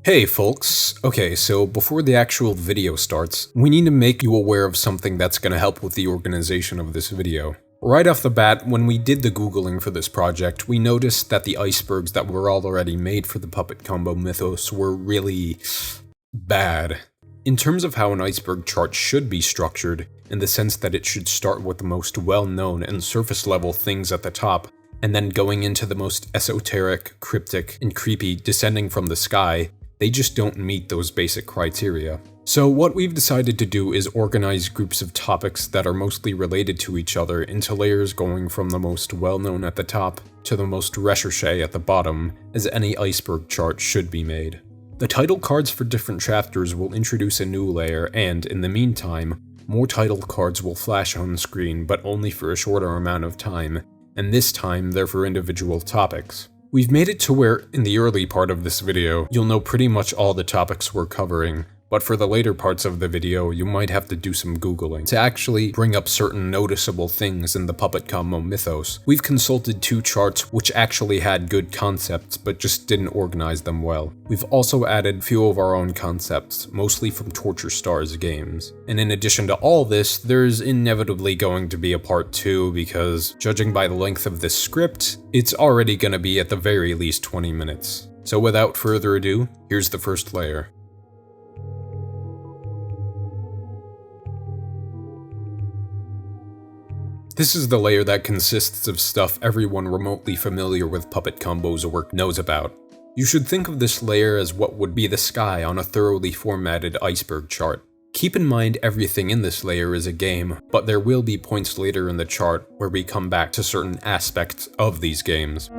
Hey folks, okay, so before the actual video starts, we need to make you aware of something that's going to help with the organization of this video. Right off the bat, when we did the Googling for this project, we noticed that the icebergs that were already made for the Puppet Combo mythos were really bad. In terms of how an iceberg chart should be structured, in the sense that it should start with the most well-known and surface-level things at the top, and then going into the most esoteric, cryptic, and creepy descending from the sky, they just don't meet those basic criteria. So what we've decided to do is organize groups of topics that are mostly related to each other into layers going from the most well-known at the top to the most recherche at the bottom, as any iceberg chart should be made. The title cards for different chapters will introduce a new layer, and in the meantime, more title cards will flash on screen, but only for a shorter amount of time, and this time they're for individual topics. We've made it to where, in the early part of this video, you'll know pretty much all the topics we're covering, but for the later parts of the video, you might have to do some Googling to actually bring up certain noticeable things in the Puppet Combo mythos. We've consulted two charts which actually had good concepts, but just didn't organize them well. We've also added a few of our own concepts, mostly from Torture Stars games. And in addition to all this, there's inevitably going to be a part 2 because, judging by the length of this script, it's already gonna be at the very least 20 minutes. So without further ado, here's the first layer. This is the layer that consists of stuff everyone remotely familiar with Puppet Combo's work knows about. You should think of this layer as what would be the sky on a thoroughly formatted iceberg chart. Keep in mind everything in this layer is a game, but there will be points later in the chart where we come back to certain aspects of these games.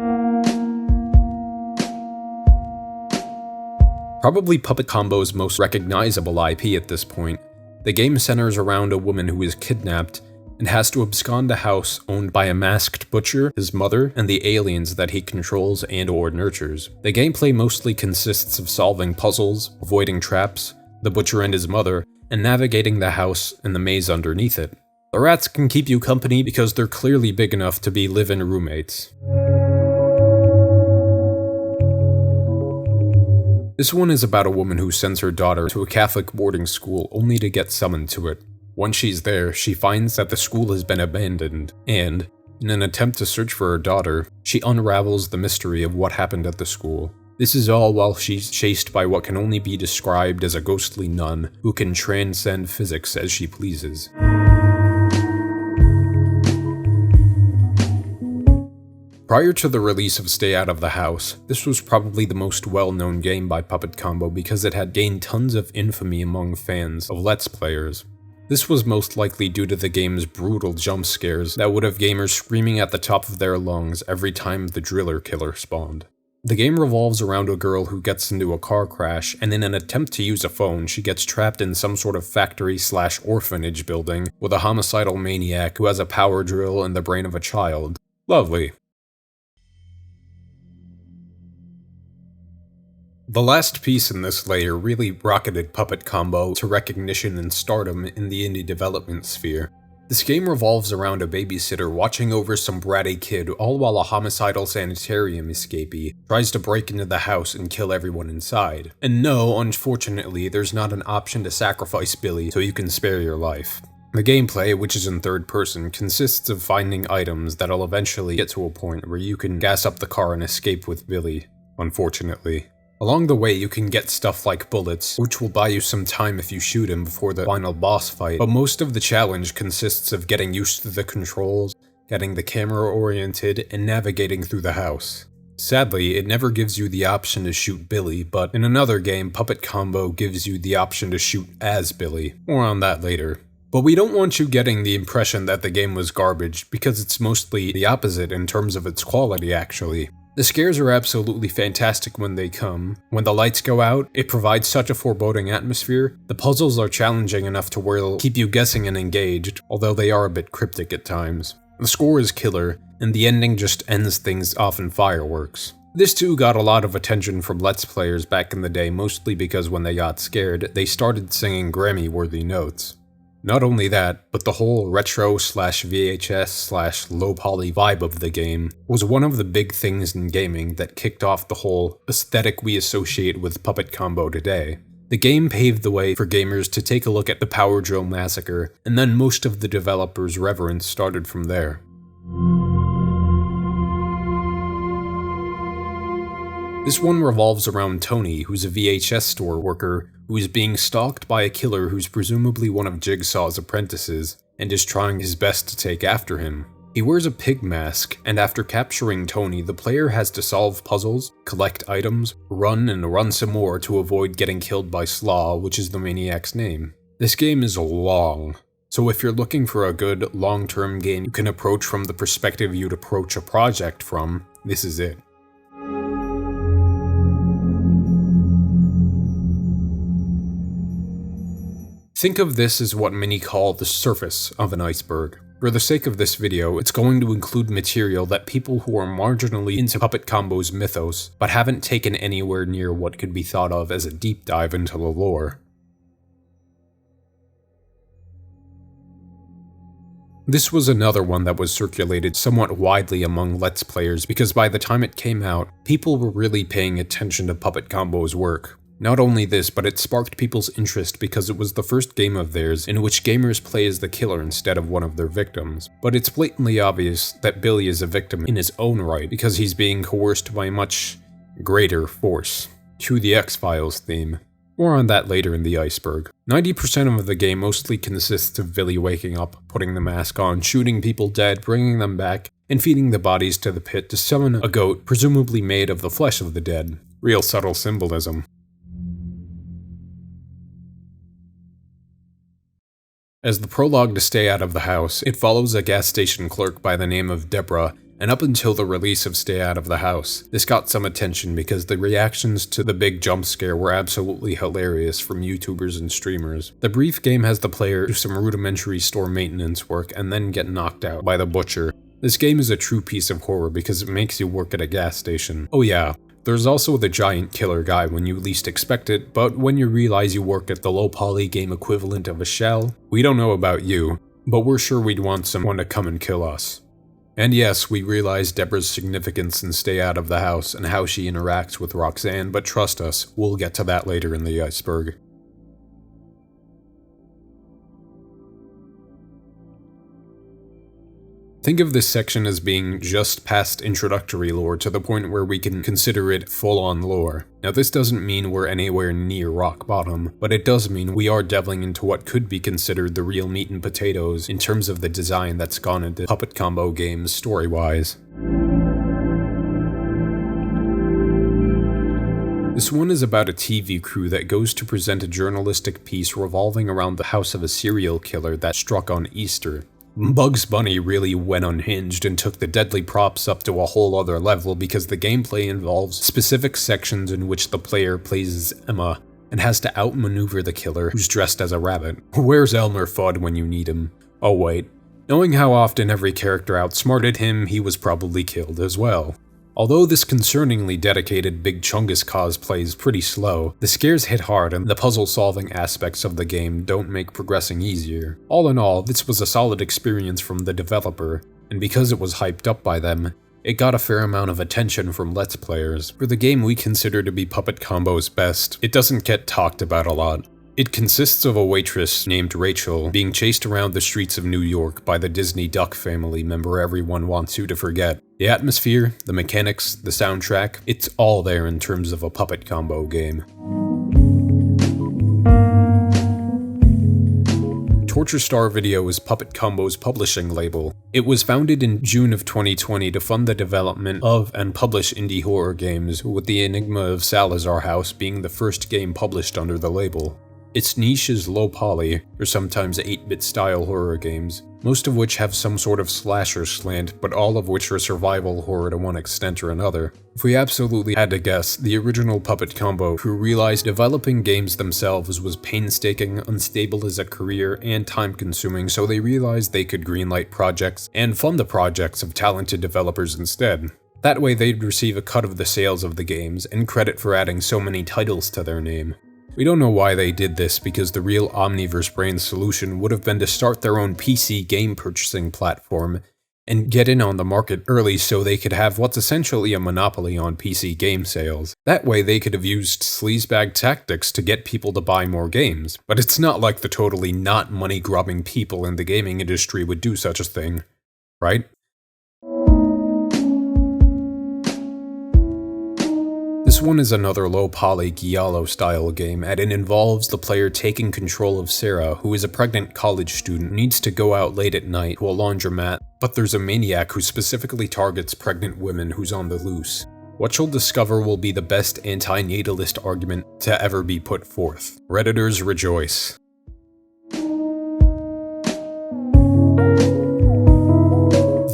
Probably Puppet Combo's most recognizable IP at this point, the game centers around a woman who is kidnapped and has to abscond a house owned by a masked butcher, his mother, and the aliens that he controls and/or nurtures. The gameplay mostly consists of solving puzzles, avoiding traps, the butcher and his mother, and navigating the house and the maze underneath it. The rats can keep you company because they're clearly big enough to be live-in roommates. This one is about a woman who sends her daughter to a Catholic boarding school only to get summoned to it. Once she's there, she finds that the school has been abandoned, and, in an attempt to search for her daughter, she unravels the mystery of what happened at the school. This is all while she's chased by what can only be described as a ghostly nun who can transcend physics as she pleases. Prior to the release of Stay Out of the House, this was probably the most well-known game by Puppet Combo because it had gained tons of infamy among fans of Let's Players. This was most likely due to the game's brutal jump scares that would have gamers screaming at the top of their lungs every time the driller killer spawned. The game revolves around a girl who gets into a car crash, and in an attempt to use a phone, she gets trapped in some sort of factory/orphanage building with a homicidal maniac who has a power drill and the brain of a child. Lovely. The last piece in this layer really rocketed Puppet Combo to recognition and stardom in the indie development sphere. This game revolves around a babysitter watching over some bratty kid all while a homicidal sanitarium escapee tries to break into the house and kill everyone inside. And no, unfortunately, there's not an option to sacrifice Billy so you can spare your life. The gameplay, which is in third person, consists of finding items that'll eventually get to a point where you can gas up the car and escape with Billy, unfortunately. Along the way, you can get stuff like bullets, which will buy you some time if you shoot him before the final boss fight, but most of the challenge consists of getting used to the controls, getting the camera oriented, and navigating through the house. Sadly, it never gives you the option to shoot Billy, but in another game, Puppet Combo gives you the option to shoot as Billy. More on that later. But we don't want you getting the impression that the game was garbage, because it's mostly the opposite in terms of its quality actually. The scares are absolutely fantastic when they come. When the lights go out, it provides such a foreboding atmosphere. The puzzles are challenging enough to where they'll keep you guessing and engaged, although they are a bit cryptic at times. The score is killer, and the ending just ends things off in fireworks. This too got a lot of attention from Let's Players back in the day, mostly because when they got scared, they started singing Grammy-worthy notes. Not only that, but the whole retro/VHS/low poly vibe of the game was one of the big things in gaming that kicked off the whole aesthetic we associate with Puppet Combo today. The game paved the way for gamers to take a look at the Power Drill Massacre, and then most of the developers' reverence started from there. This one revolves around Tony, who's a VHS store worker who is being stalked by a killer who's presumably one of Jigsaw's apprentices, and is trying his best to take after him. He wears a pig mask, and after capturing Tony, the player has to solve puzzles, collect items, run and run some more to avoid getting killed by Slaw, which is the maniac's name. This game is long, so if you're looking for a good, long-term game you can approach from the perspective you'd approach a project from, this is it. Think of this as what many call the surface of an iceberg. For the sake of this video, it's going to include material that people who are marginally into Puppet Combo's mythos, but haven't taken anywhere near what could be thought of as a deep dive into the lore. This was another one that was circulated somewhat widely among Let's Players because by the time it came out, people were really paying attention to Puppet Combo's work. Not only this, but it sparked people's interest because it was the first game of theirs in which gamers play as the killer instead of one of their victims. But it's blatantly obvious that Billy is a victim in his own right because he's being coerced by a much greater force. Cue the X-Files theme. More on that later in the iceberg. 90% of the game mostly consists of Billy waking up, putting the mask on, shooting people dead, bringing them back, and feeding the bodies to the pit to summon a goat presumably made of the flesh of the dead. Real subtle symbolism. As the prologue to Stay Out of the House, it follows a gas station clerk by the name of Deborah, and up until the release of Stay Out of the House, this got some attention because the reactions to the big jump scare were absolutely hilarious from YouTubers and streamers. The brief game has the player do some rudimentary store maintenance work and then get knocked out by the butcher. This game is a true piece of horror because it makes you work at a gas station. Oh yeah, there's also the giant killer guy when you least expect it, but when you realize you work at the low-poly game equivalent of a shell, we don't know about you, but we're sure we'd want someone to come and kill us. And yes, we realize Deborah's significance in Stay Out of the House and how she interacts with Roxanne, but trust us, we'll get to that later in the iceberg. Think of this section as being just past introductory lore to the point where we can consider it full-on lore. Now this doesn't mean we're anywhere near rock bottom, but it does mean we are delving into what could be considered the real meat and potatoes in terms of the design that's gone into Puppet Combo games story-wise. This one is about a TV crew that goes to present a journalistic piece revolving around the house of a serial killer that struck on Easter. Bugs Bunny really went unhinged and took the deadly props up to a whole other level because the gameplay involves specific sections in which the player plays as Emma and has to outmaneuver the killer who's dressed as a rabbit. Where's Elmer Fudd when you need him? Oh wait, knowing how often every character outsmarted him, he was probably killed as well. Although this concerningly dedicated Big Chungus cosplay is pretty slow, the scares hit hard and the puzzle-solving aspects of the game don't make progressing easier. All in all, this was a solid experience from the developer, and because it was hyped up by them, it got a fair amount of attention from Let's Players. For the game we consider to be Puppet Combo's best, it doesn't get talked about a lot. It consists of a waitress named Rachel being chased around the streets of New York by the Disney Duck family member everyone wants you to forget. The atmosphere, the mechanics, the soundtrack, it's all there in terms of a Puppet Combo game. Torture Star Video is Puppet Combo's publishing label. It was founded in June of 2020 to fund the development of and publish indie horror games, with the Enigma of Salazar House being the first game published under the label. Its niche is low-poly, or sometimes 8-bit style horror games, most of which have some sort of slasher slant, but all of which are survival horror to one extent or another. If we absolutely had to guess, the original Puppet Combo crew realized developing games themselves was painstaking, unstable as a career, and time-consuming, so they realized they could greenlight projects and fund the projects of talented developers instead. That way they'd receive a cut of the sales of the games, and credit for adding so many titles to their name. We don't know why they did this, because the real Omniverse brain solution would have been to start their own PC game purchasing platform and get in on the market early so they could have what's essentially a monopoly on PC game sales. That way they could have used sleazebag tactics to get people to buy more games, but it's not like the totally not money-grubbing people in the gaming industry would do such a thing, right? This one is another low-poly Giallo-style game, and it involves the player taking control of Sarah, who is a pregnant college student who needs to go out late at night to a laundromat, but there's a maniac who specifically targets pregnant women who's on the loose. What she'll discover will be the best anti-natalist argument to ever be put forth. Redditors rejoice.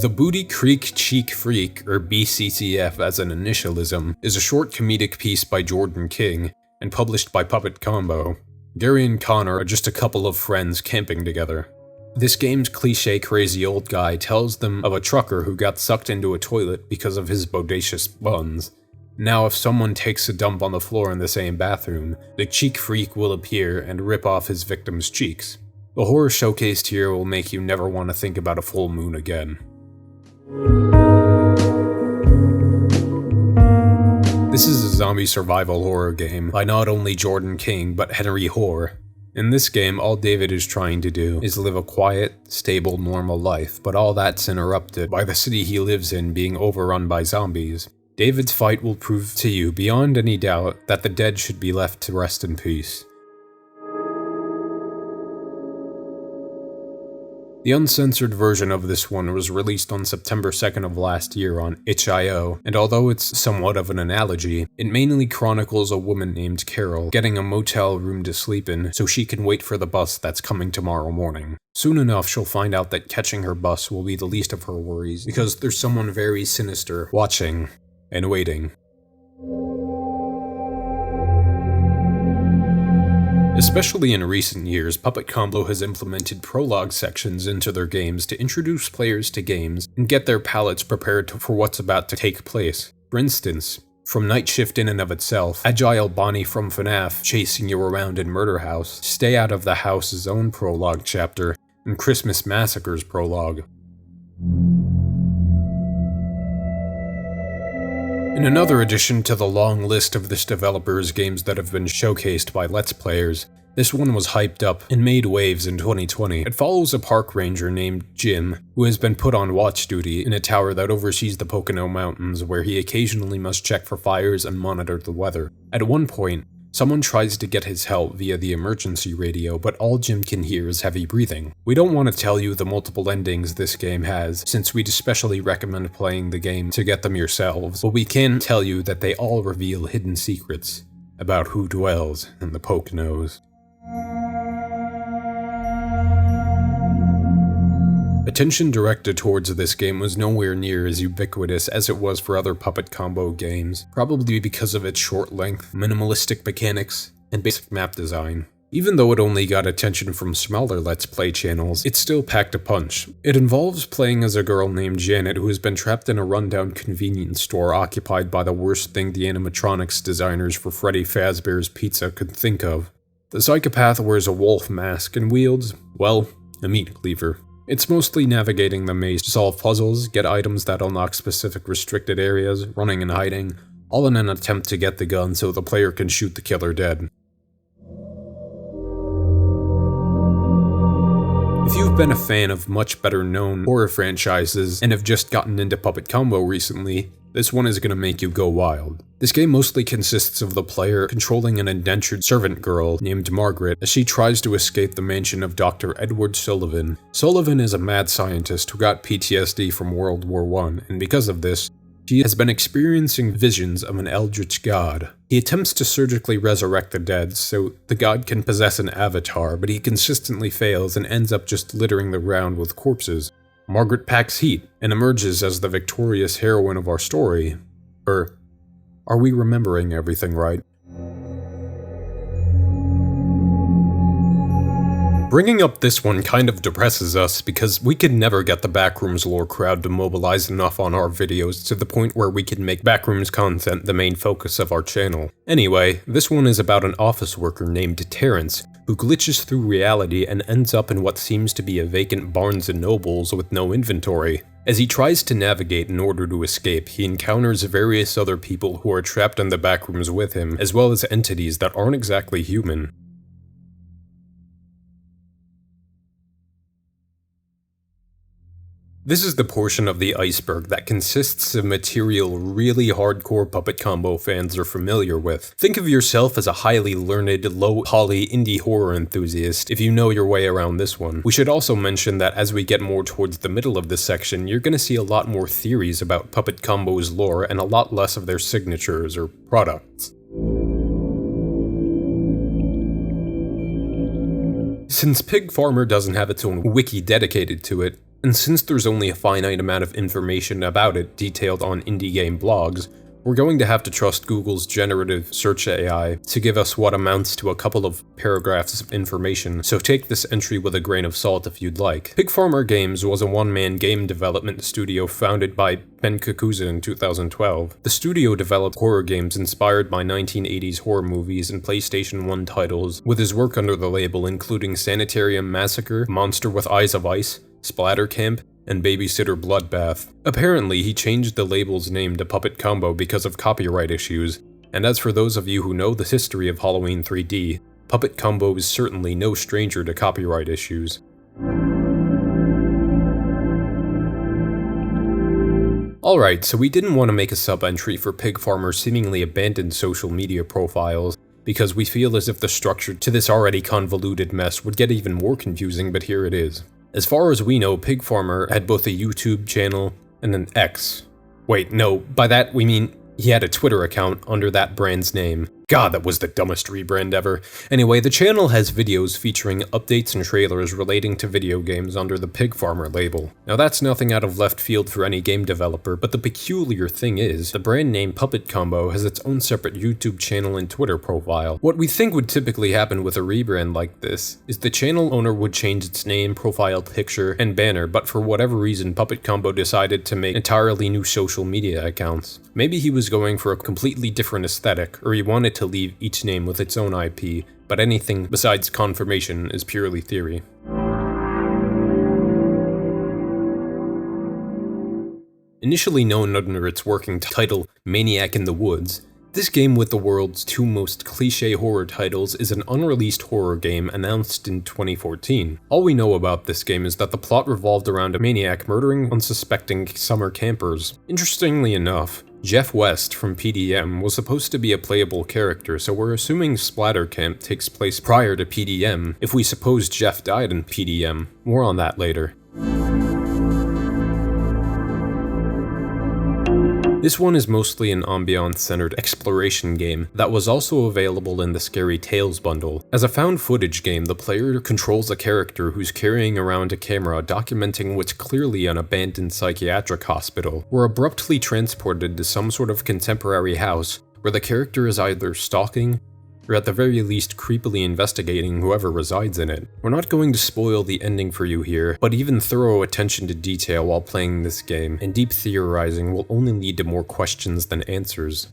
The Booty Creek Cheek Freak, or BCCF as an initialism, is a short comedic piece by Jordan King, and published by Puppet Combo. Gary and Connor are just a couple of friends camping together. This game's cliché crazy old guy tells them of a trucker who got sucked into a toilet because of his bodacious buns. Now if someone takes a dump on the floor in the same bathroom, the cheek freak will appear and rip off his victim's cheeks. The horror showcased here will make you never want to think about a full moon again. This is a zombie survival horror game by not only Jordan King, but Henry Hoare. In this game, all David is trying to do is live a quiet, stable, normal life, but all that's interrupted by the city he lives in being overrun by zombies. David's fight will prove to you beyond any doubt that the dead should be left to rest in peace. The uncensored version of this one was released on September 2nd of last year on itch.io, and although it's somewhat of an analogy, it mainly chronicles a woman named Carol getting a motel room to sleep in so she can wait for the bus that's coming tomorrow morning. Soon enough, she'll find out that catching her bus will be the least of her worries, because there's someone very sinister watching and waiting. Especially in recent years, Puppet Combo has implemented prologue sections into their games to introduce players to games and get their palates prepared for what's about to take place. For instance, from Night Shift in and of itself, Agile Bonnie from FNAF chasing you around in Murder House, Stay Out of the House's own prologue chapter, and Christmas Massacre's prologue. In another addition to the long list of this developer's games that have been showcased by Let's Players, this one was hyped up and made waves in 2020. It follows a park ranger named Jim, who has been put on watch duty in a tower that oversees the Pocono Mountains, where he occasionally must check for fires and monitor the weather. At one point, someone tries to get his help via the emergency radio, but all Jim can hear is heavy breathing. We don't want to tell you the multiple endings this game has, since we'd especially recommend playing the game to get them yourselves, but we can tell you that they all reveal hidden secrets about who dwells in the Poconos. Attention directed towards this game was nowhere near as ubiquitous as it was for other Puppet Combo games, probably because of its short length, minimalistic mechanics, and basic map design. Even though it only got attention from smaller Let's Play channels, it still packed a punch. It involves playing as a girl named Janet who has been trapped in a rundown convenience store occupied by the worst thing the animatronics designers for Freddy Fazbear's Pizza could think of. The psychopath wears a wolf mask and wields, well, a meat cleaver. It's mostly navigating the maze to solve puzzles, get items that unlock specific restricted areas, running and hiding, all in an attempt to get the gun so the player can shoot the killer dead. If you've been a fan of much better known horror franchises and have just gotten into Puppet Combo recently, this one is going to make you go wild. This game mostly consists of the player controlling an indentured servant girl named Margaret as she tries to escape the mansion of Dr. Edward Sullivan. Sullivan is a mad scientist who got PTSD from World War I, and because of this, she has been experiencing visions of an eldritch god. He attempts to surgically resurrect the dead so the god can possess an avatar, but he consistently fails and ends up just littering the ground with corpses. Margaret packs heat and emerges as the victorious heroine of our story. Are we remembering everything right? Bringing up this one kind of depresses us because we could never get the Backrooms lore crowd to mobilize enough on our videos to the point where we can make Backrooms content the main focus of our channel. Anyway, this one is about an office worker named Terrence, who glitches through reality and ends up in what seems to be a vacant Barnes & Nobles with no inventory. As he tries to navigate in order to escape, he encounters various other people who are trapped in the Backrooms with him, as well as entities that aren't exactly human. This is the portion of the iceberg that consists of material really hardcore Puppet Combo fans are familiar with. Think of yourself as a highly learned, low-poly indie horror enthusiast if you know your way around this one. We should also mention that as we get more towards the middle of this section, you're gonna see a lot more theories about Puppet Combo's lore and a lot less of their signatures or products. Since Pig Farmer doesn't have its own wiki dedicated to it, and since there's only a finite amount of information about it detailed on indie game blogs, we're going to have to trust Google's generative search AI to give us what amounts to a couple of paragraphs of information, so take this entry with a grain of salt if you'd like. Pig Farmer Games was a one-man game development studio founded by Ben Kakuza in 2012. The studio developed horror games inspired by 1980s horror movies and PlayStation 1 titles, with his work under the label including Sanitarium Massacre, Monster with Eyes of Ice, Splatter Camp, and Babysitter Bloodbath. Apparently, he changed the label's name to Puppet Combo because of copyright issues, and as for those of you who know the history of Halloween 3D, Puppet Combo is certainly no stranger to copyright issues. Alright, so we didn't want to make a sub-entry for Pig Farmer's seemingly abandoned social media profiles, because we feel as if the structure to this already convoluted mess would get even more confusing, but here it is. As far as we know, Pig Farmer had both a YouTube channel and an X. Wait, no, by that we mean he had a Twitter account under that brand's name. God, that was the dumbest rebrand ever. Anyway, the channel has videos featuring updates and trailers relating to video games under the Pig Farmer label. Now that's nothing out of left field for any game developer, but the peculiar thing is, the brand name Puppet Combo has its own separate YouTube channel and Twitter profile. What we think would typically happen with a rebrand like this is the channel owner would change its name, profile picture, and banner, but for whatever reason Puppet Combo decided to make entirely new social media accounts. Maybe he was going for a completely different aesthetic, or he wanted to leave each name with its own IP, but anything besides confirmation is purely theory. Initially known under its working title Maniac in the Woods, this game with the world's two most cliché horror titles is an unreleased horror game announced in 2014. All we know about this game is that the plot revolved around a maniac murdering unsuspecting summer campers. Interestingly enough, Jeff West from PDM was supposed to be a playable character, so we're assuming Splatter Camp takes place prior to PDM, if we suppose Jeff died in PDM. More on that later. This one is mostly an ambiance-centered exploration game that was also available in the Scary Tales bundle. As a found footage game, the player controls a character who's carrying around a camera documenting what's clearly an abandoned psychiatric hospital. We're abruptly transported to some sort of contemporary house where the character is either stalking or at the very least creepily investigating whoever resides in it. We're not going to spoil the ending for you here, but even thorough attention to detail while playing this game and deep theorizing will only lead to more questions than answers.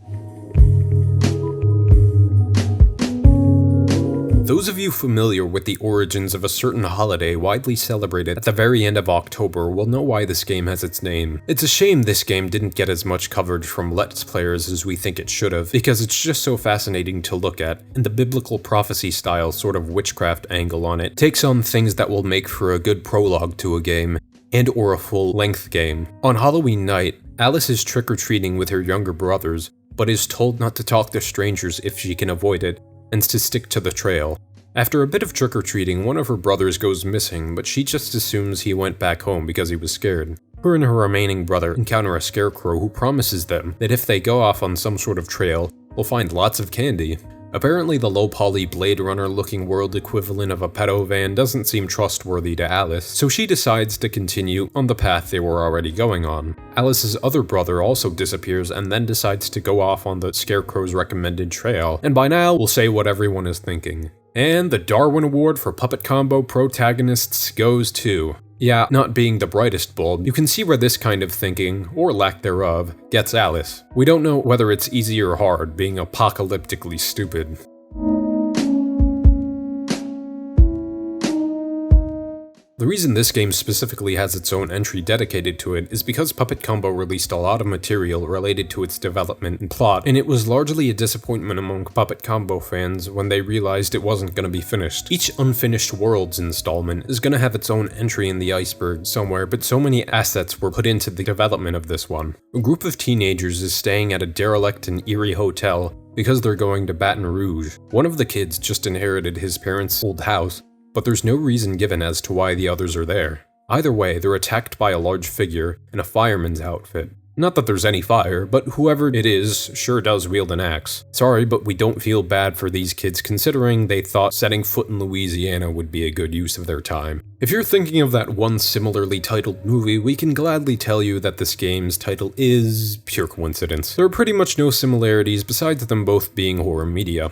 Those of you familiar with the origins of a certain holiday widely celebrated at the very end of October will know why this game has its name. It's a shame this game didn't get as much coverage from Let's Players as we think it should have, because it's just so fascinating to look at, and the biblical prophecy style sort of witchcraft angle on it takes on things that will make for a good prologue to a game, and or a full-length game. On Halloween night, Alice is trick-or-treating with her younger brothers, but is told not to talk to strangers if she can avoid it, and to stick to the trail. After a bit of trick-or-treating, one of her brothers goes missing, but she just assumes he went back home because he was scared. Her and her remaining brother encounter a scarecrow who promises them that if they go off on some sort of trail, they'll find lots of candy. Apparently the low-poly Blade Runner-looking world equivalent of a pedo van doesn't seem trustworthy to Alice, so she decides to continue on the path they were already going on. Alice's other brother also disappears and then decides to go off on the Scarecrow's recommended trail, and by now we'll say what everyone is thinking. And the Darwin Award for Puppet Combo protagonists goes to... Yeah, not being the brightest bulb, you can see where this kind of thinking, or lack thereof, gets Alice. We don't know whether it's easy or hard, being apocalyptically stupid. The reason this game specifically has its own entry dedicated to it is because Puppet Combo released a lot of material related to its development and plot, and it was largely a disappointment among Puppet Combo fans when they realized it wasn't going to be finished. Each Unfinished Worlds installment is going to have its own entry in the iceberg somewhere, but so many assets were put into the development of this one. A group of teenagers is staying at a derelict and eerie hotel because they're going to Baton Rouge. One of the kids just inherited his parents' old house, but there's no reason given as to why the others are there. Either way, they're attacked by a large figure in a fireman's outfit. Not that there's any fire, but whoever it is sure does wield an axe. Sorry, but we don't feel bad for these kids considering they thought setting foot in Louisiana would be a good use of their time. If you're thinking of that one similarly titled movie, we can gladly tell you that this game's title is pure coincidence. There are pretty much no similarities besides them both being horror media.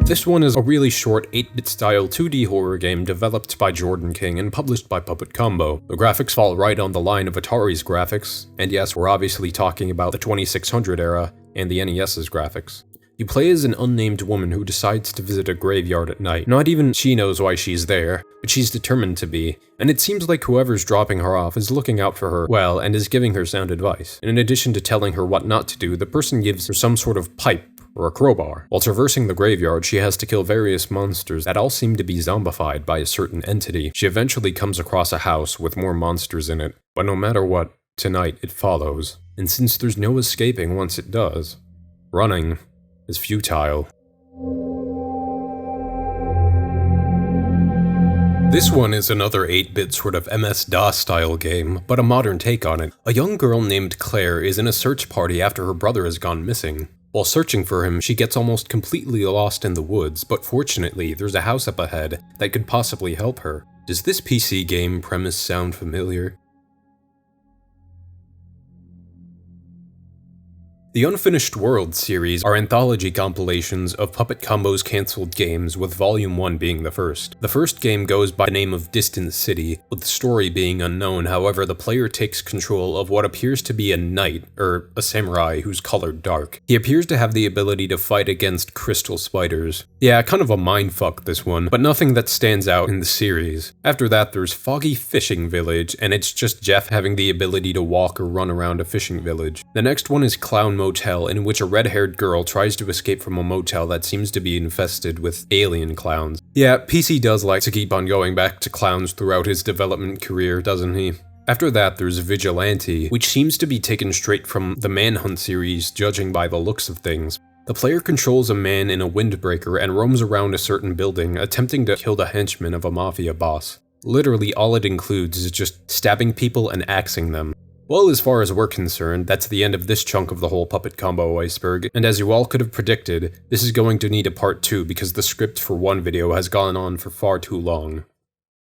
This one is a really short 8-bit style 2D horror game developed by Jordan King and published by Puppet Combo. The graphics fall right on the line of Atari's graphics, and yes, we're obviously talking about the 2600 era and the NES's graphics. You play as an unnamed woman who decides to visit a graveyard at night. Not even she knows why she's there, but she's determined to be, and it seems like whoever's dropping her off is looking out for her well and is giving her sound advice. And in addition to telling her what not to do, the person gives her some sort of pipe or a crowbar. While traversing the graveyard, she has to kill various monsters that all seem to be zombified by a certain entity. She eventually comes across a house with more monsters in it, but no matter what, tonight it follows. And since there's no escaping once it does, running is futile. This one is another 8-bit sort of MS-DOS style game, but a modern take on it. A young girl named Claire is in a search party after her brother has gone missing. While searching for him, she gets almost completely lost in the woods, but fortunately, there's a house up ahead that could possibly help her. Does this PC game premise sound familiar? The Unfinished Worlds series are anthology compilations of Puppet Combo's cancelled games, with Volume 1 being the first. The first game goes by the name of Distant City, with the story being unknown. However, the player takes control of what appears to be a knight, or a samurai who's colored dark. He appears to have the ability to fight against crystal spiders. Yeah, kind of a mindfuck this one, but nothing that stands out in the series. After that, there's Foggy Fishing Village, and it's just Jeff having the ability to walk or run around a fishing village. The next one is Clown Motel, in which a red-haired girl tries to escape from a motel that seems to be infested with alien clowns. Yeah, PC does like to keep on going back to clowns throughout his development career, doesn't he? After that, there's Vigilante, which seems to be taken straight from the Manhunt series, judging by the looks of things. The player controls a man in a windbreaker and roams around a certain building, attempting to kill the henchman of a mafia boss. Literally all it includes is just stabbing people and axing them. Well, as far as we're concerned, that's the end of this chunk of the whole Puppet Combo Iceberg, and as you all could have predicted, this is going to need a part 2 because the script for one video has gone on for far too long.